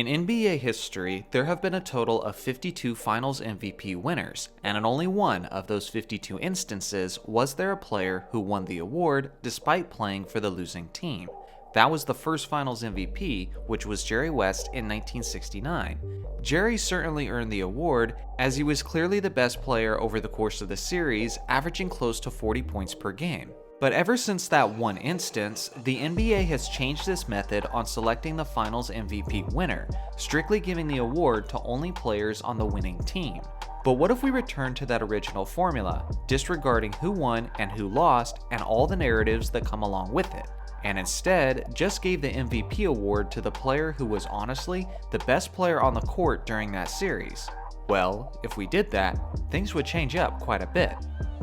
In NBA history, there have been a total of 52 Finals MVP winners, and in only one of those 52 instances was there a player who won the award despite playing for the losing team. That was the first Finals MVP, which was Jerry West in 1969. Jerry certainly earned the award, as he was clearly the best player over the course of the series, averaging close to 40 points per game. But ever since that one instance, the NBA has changed this method on selecting the Finals MVP winner, strictly giving the award to only players on the winning team. But what if we return to that original formula, disregarding who won and who lost and all the narratives that come along with it, and instead just gave the MVP award to the player who was honestly the best player on the court during that series? Well, if we did that, things would change up quite a bit.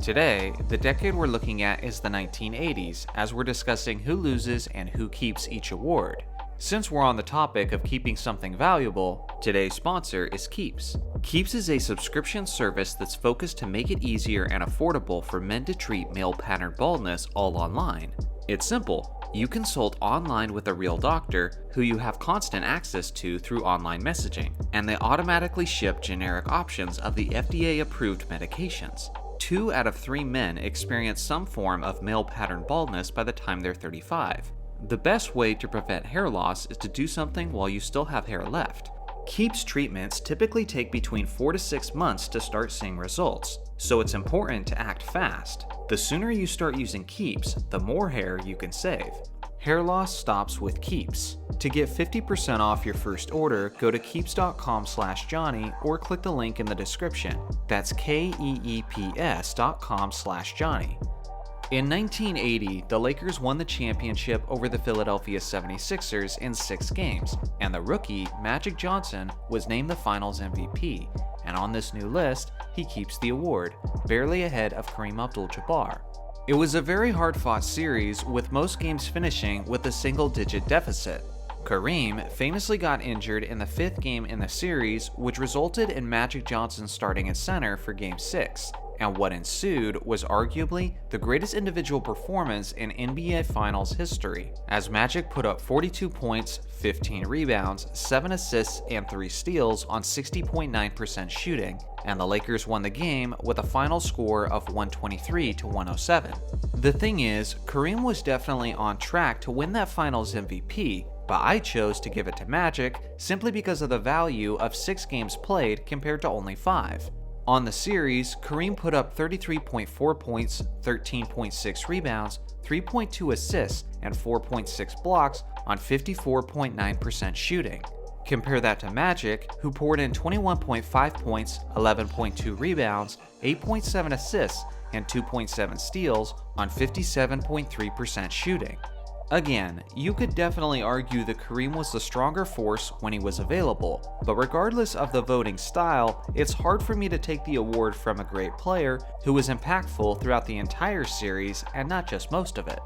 Today, the decade we're looking at is the 1980s, as we're discussing who loses and who keeps each award. Since we're on the topic of keeping something valuable, today's sponsor is Keeps. Keeps is a subscription service that's focused to make it easier and affordable for men to treat male pattern baldness all online. It's simple. You consult online with a real doctor who you have constant access to through online messaging, and they automatically ship generic options of the FDA-approved medications. 2 out of 3 men experience some form of male pattern baldness by the time they're 35. The best way to prevent hair loss is to do something while you still have hair left. Keeps treatments typically take between 4 to 6 months to start seeing results, so it's important to act fast. The sooner you start using Keeps, the more hair you can save. Hair loss stops with Keeps. To get 50% off your first order, go to keeps.com/Johnny or click the link in the description. That's keeps.com/Johnny. In 1980, the Lakers won the championship over the Philadelphia 76ers in 6 games, and the rookie, Magic Johnson, was named the Finals MVP, and on this new list, he keeps the award, barely ahead of Kareem Abdul-Jabbar. It was a very hard-fought series, with most games finishing with a single-digit deficit. Kareem famously got injured in the 5th game in the series, which resulted in Magic Johnson starting at center for Game 6. And what ensued was arguably the greatest individual performance in NBA Finals history, as Magic put up 42 points, 15 rebounds, 7 assists, and 3 steals on 60.9% shooting, and the Lakers won the game with a final score of 123-107. The thing is, Kareem was definitely on track to win that Finals MVP, but I chose to give it to Magic simply because of the value of 6 games played compared to only 5. On the series, Kareem put up 33.4 points, 13.6 rebounds, 3.2 assists, and 4.6 blocks on 54.9% shooting. Compare that to Magic, who poured in 21.5 points, 11.2 rebounds, 8.7 assists, and 2.7 steals on 57.3% shooting. Again, you could definitely argue that Kareem was the stronger force when he was available, but regardless of the voting style, it's hard for me to take the award from a great player who was impactful throughout the entire series and not just most of it.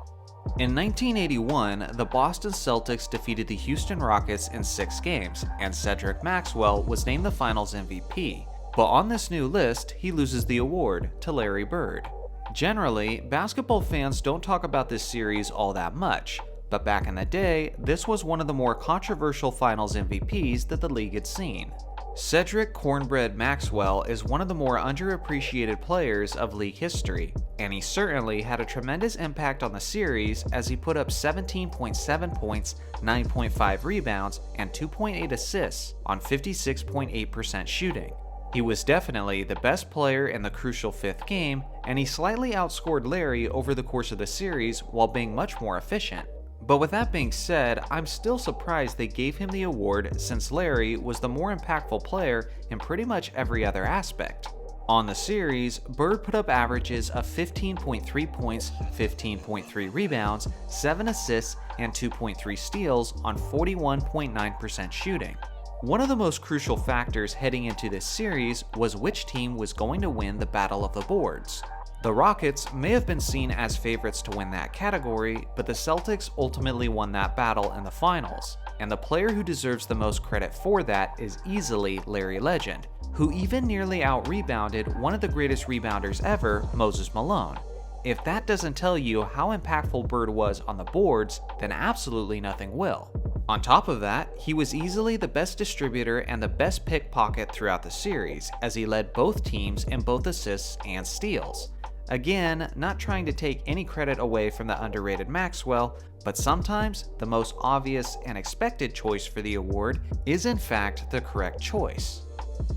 In 1981, the Boston Celtics defeated the Houston Rockets in 6 games, and Cedric Maxwell was named the Finals MVP, but on this new list, he loses the award to Larry Bird. Generally, basketball fans don't talk about this series all that much, but back in the day, this was one of the more controversial Finals MVPs that the league had seen. Cedric "Cornbread" Maxwell is one of the more underappreciated players of league history, and he certainly had a tremendous impact on the series as he put up 17.7 points, 9.5 rebounds, and 2.8 assists on 56.8% shooting. He was definitely the best player in the crucial 5th game, and he slightly outscored Larry over the course of the series while being much more efficient. But with that being said, I'm still surprised they gave him the award since Larry was the more impactful player in pretty much every other aspect. On the series, Bird put up averages of 15.3 points, 15.3 rebounds, 7 assists, and 2.3 steals on 41.9% shooting. One of the most crucial factors heading into this series was which team was going to win the Battle of the Boards. The Rockets may have been seen as favorites to win that category, but the Celtics ultimately won that battle in the finals, and the player who deserves the most credit for that is easily Larry Legend, who even nearly out-rebounded one of the greatest rebounders ever, Moses Malone. If that doesn't tell you how impactful Bird was on the boards, then absolutely nothing will. On top of that, he was easily the best distributor and the best pickpocket throughout the series, as he led both teams in both assists and steals. Again, not trying to take any credit away from the underrated Maxwell, but sometimes the most obvious and expected choice for the award is in fact the correct choice.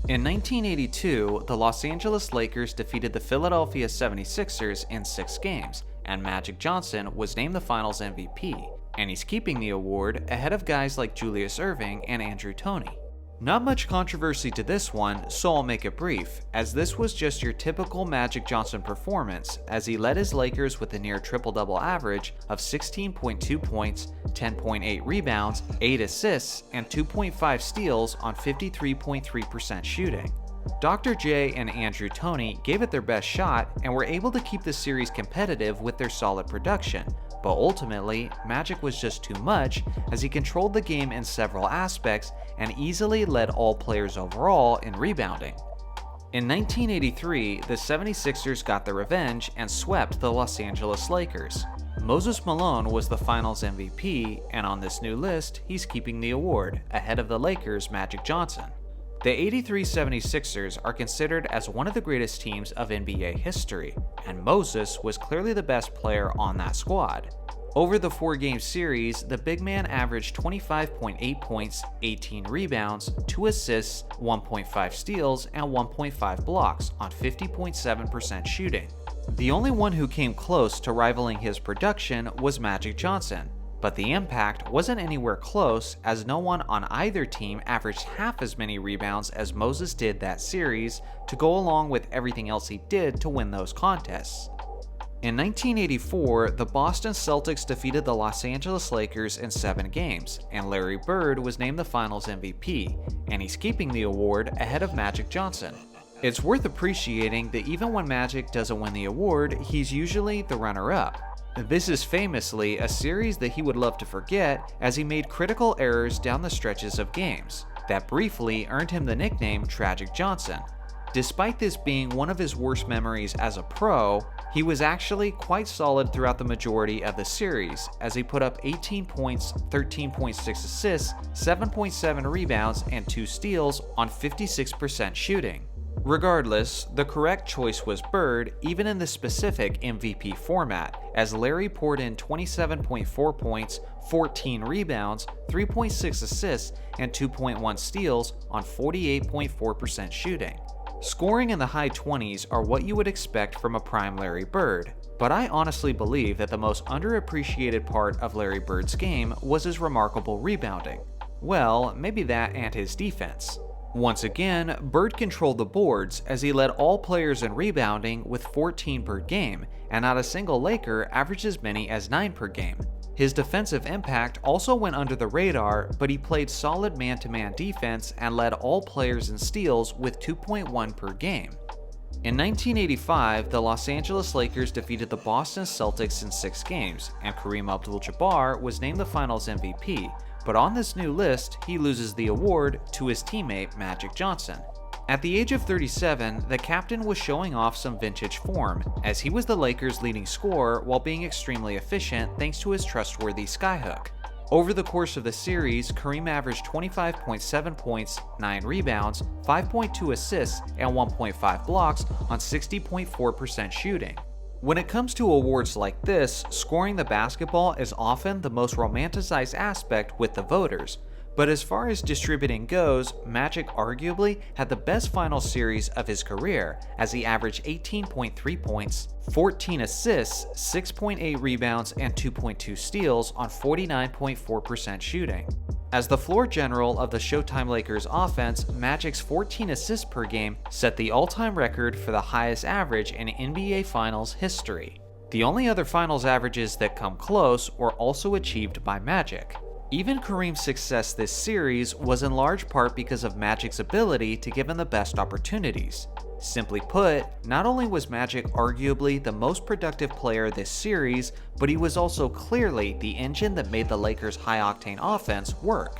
In 1982, the Los Angeles Lakers defeated the Philadelphia 76ers in 6 games, and Magic Johnson was named the Finals MVP, and he's keeping the award ahead of guys like Julius Erving and Andrew Toney. Not much controversy to this one, so I'll make it brief, as this was just your typical Magic Johnson performance as he led his Lakers with a near triple-double average of 16.2 points, 10.8 rebounds, 8 assists, and 2.5 steals on 53.3% shooting. Dr. J and Andrew Toney gave it their best shot and were able to keep the series competitive with their solid production, but ultimately, Magic was just too much as he controlled the game in several aspects and easily led all players overall in rebounding. In 1983, the 76ers got their revenge and swept the Los Angeles Lakers. Moses Malone was the Finals MVP, and on this new list, he's keeping the award, ahead of the Lakers' Magic Johnson. The 83 76ers are considered as one of the greatest teams of NBA history, and Moses was clearly the best player on that squad. Over the 4-game series, the big man averaged 25.8 points, 18 rebounds, 2 assists, 1.5 steals, and 1.5 blocks on 50.7% shooting. The only one who came close to rivaling his production was Magic Johnson, but the impact wasn't anywhere close as no one on either team averaged half as many rebounds as Moses did that series to go along with everything else he did to win those contests. In 1984, the Boston Celtics defeated the Los Angeles Lakers in 7 games, and Larry Bird was named the Finals MVP, and he's keeping the award ahead of Magic Johnson. It's worth appreciating that even when Magic doesn't win the award, he's usually the runner-up. This is famously a series that he would love to forget as he made critical errors down the stretches of games that briefly earned him the nickname Tragic Johnson. Despite this being one of his worst memories as a pro, he was actually quite solid throughout the majority of the series as he put up 18 points, 13.6 assists, 7.7 rebounds, and 2 steals on 56% shooting. Regardless, the correct choice was Bird, even in the specific MVP format, as Larry poured in 27.4 points, 14 rebounds, 3.6 assists, and 2.1 steals on 48.4% shooting. Scoring in the high 20s are what you would expect from a prime Larry Bird, but I honestly believe that the most underappreciated part of Larry Bird's game was his remarkable rebounding. Well, maybe that and his defense. Once again, Bird controlled the boards as he led all players in rebounding with 14 per game, and not a single Laker averaged as many as 9 per game. His defensive impact also went under the radar, but he played solid man-to-man defense and led all players in steals with 2.1 per game. In 1985, the Los Angeles Lakers defeated the Boston Celtics in 6 games, and Kareem Abdul-Jabbar was named the Finals MVP, but on this new list, he loses the award to his teammate Magic Johnson. At the age of 37, the captain was showing off some vintage form, as he was the Lakers' leading scorer while being extremely efficient thanks to his trustworthy skyhook. Over the course of the series, Kareem averaged 25.7 points, 9 rebounds, 5.2 assists, and 1.5 blocks on 60.4% shooting. When it comes to awards like this, scoring the basketball is often the most romanticized aspect with the voters. But as far as distributing goes, Magic arguably had the best final series of his career, as he averaged 18.3 points, 14 assists, 6.8 rebounds, and 2.2 steals on 49.4% shooting. As the floor general of the Showtime Lakers offense, Magic's 14 assists per game set the all-time record for the highest average in NBA Finals history. The only other Finals averages that come close were also achieved by Magic. Even Kareem's success this series was in large part because of Magic's ability to give him the best opportunities. Simply put, not only was Magic arguably the most productive player this series, but he was also clearly the engine that made the Lakers' high-octane offense work.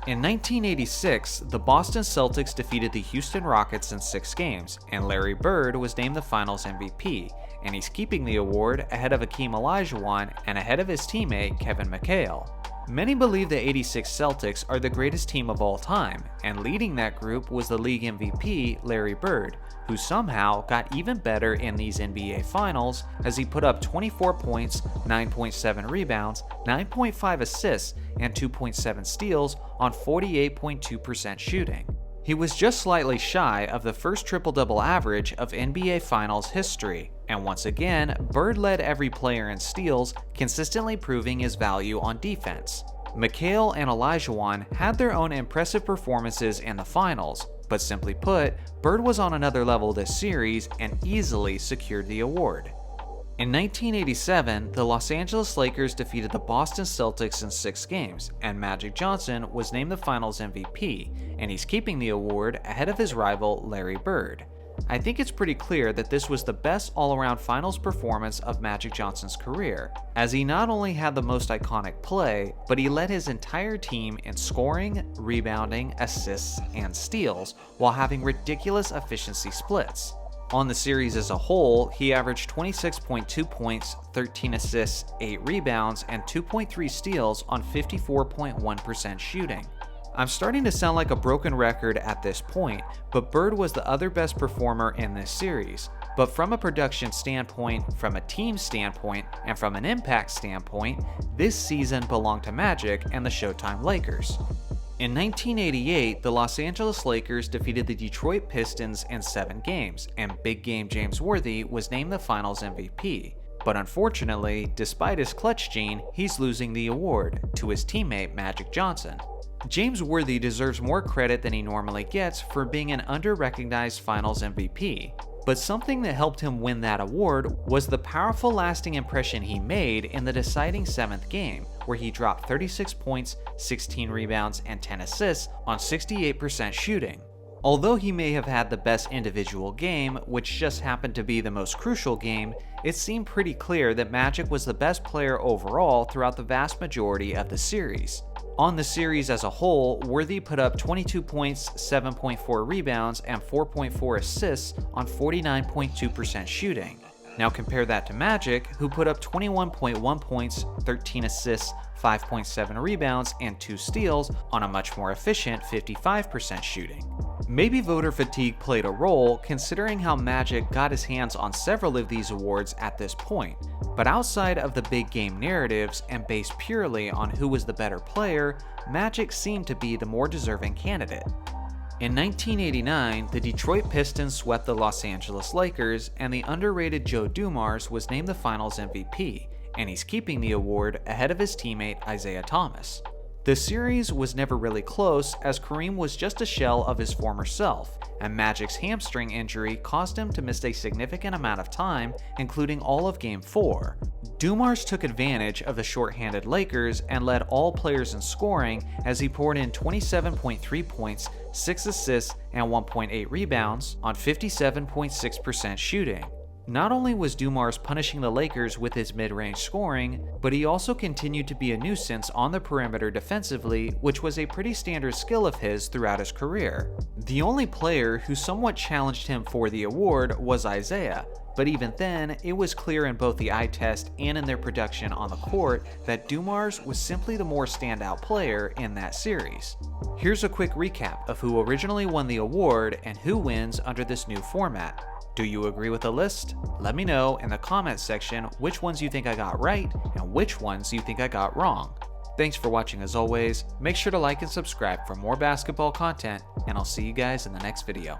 In 1986, the Boston Celtics defeated the Houston Rockets in 6 games, and Larry Bird was named the Finals MVP, and he's keeping the award ahead of Hakeem Olajuwon and ahead of his teammate Kevin McHale. Many believe the '86 Celtics are the greatest team of all time, and leading that group was the league MVP Larry Bird, who somehow got even better in these NBA Finals as he put up 24 points, 9.7 rebounds, 9.5 assists, and 2.7 steals on 48.2% shooting. He was just slightly shy of the first triple-double average of NBA Finals history, and once again, Bird led every player in steals, consistently proving his value on defense. Mikhail and Olajuwon had their own impressive performances in the finals, but simply put, Bird was on another level this series and easily secured the award. In 1987, the Los Angeles Lakers defeated the Boston Celtics in 6 games, and Magic Johnson was named the Finals MVP, and he's keeping the award ahead of his rival Larry Bird. I think it's pretty clear that this was the best all-around finals performance of Magic Johnson's career, as he not only had the most iconic play, but he led his entire team in scoring, rebounding, assists, and steals, while having ridiculous efficiency splits. On the series as a whole, he averaged 26.2 points, 13 assists, 8 rebounds, and 2.3 steals on 54.1% shooting. I'm starting to sound like a broken record at this point, but Bird was the other best performer in this series. But from a production standpoint, from a team standpoint, and from an impact standpoint, this season belonged to Magic and the Showtime Lakers. In 1988, the Los Angeles Lakers defeated the Detroit Pistons in 7 games, and Big Game James Worthy was named the Finals MVP. But unfortunately, despite his clutch gene, he's losing the award to his teammate Magic Johnson. James Worthy deserves more credit than he normally gets for being an under-recognized Finals MVP. But something that helped him win that award was the powerful lasting impression he made in the deciding 7th game, where he dropped 36 points, 16 rebounds, and 10 assists on 68% shooting. Although he may have had the best individual game, which just happened to be the most crucial game, it seemed pretty clear that Magic was the best player overall throughout the vast majority of the series. On the series as a whole, Worthy put up 22 points, 7.4 rebounds, and 4.4 assists on 49.2% shooting. Now compare that to Magic, who put up 21.1 points, 13 assists, 5.7 rebounds, and 2 steals on a much more efficient 55% shooting. Maybe voter fatigue played a role, considering how Magic got his hands on several of these awards at this point, but outside of the big game narratives and based purely on who was the better player, Magic seemed to be the more deserving candidate. In 1989, the Detroit Pistons swept the Los Angeles Lakers, and the underrated Joe Dumars was named the Finals MVP, and he's keeping the award ahead of his teammate Isaiah Thomas. The series was never really close, as Kareem was just a shell of his former self, and Magic's hamstring injury caused him to miss a significant amount of time, including all of Game 4. Dumars took advantage of the short-handed Lakers and led all players in scoring as he poured in 27.3 points, 6 assists, and 1.8 rebounds on 57.6% shooting. Not only was Dumars punishing the Lakers with his mid-range scoring, but he also continued to be a nuisance on the perimeter defensively, which was a pretty standard skill of his throughout his career. The only player who somewhat challenged him for the award was Isaiah, but even then, it was clear in both the eye test and in their production on the court that Dumars was simply the more standout player in that series. Here's a quick recap of who originally won the award and who wins under this new format. Do you agree with the list? Let me know in the comments section which ones you think I got right and which ones you think I got wrong. Thanks for watching as always, make sure to like and subscribe for more basketball content, and I'll see you guys in the next video.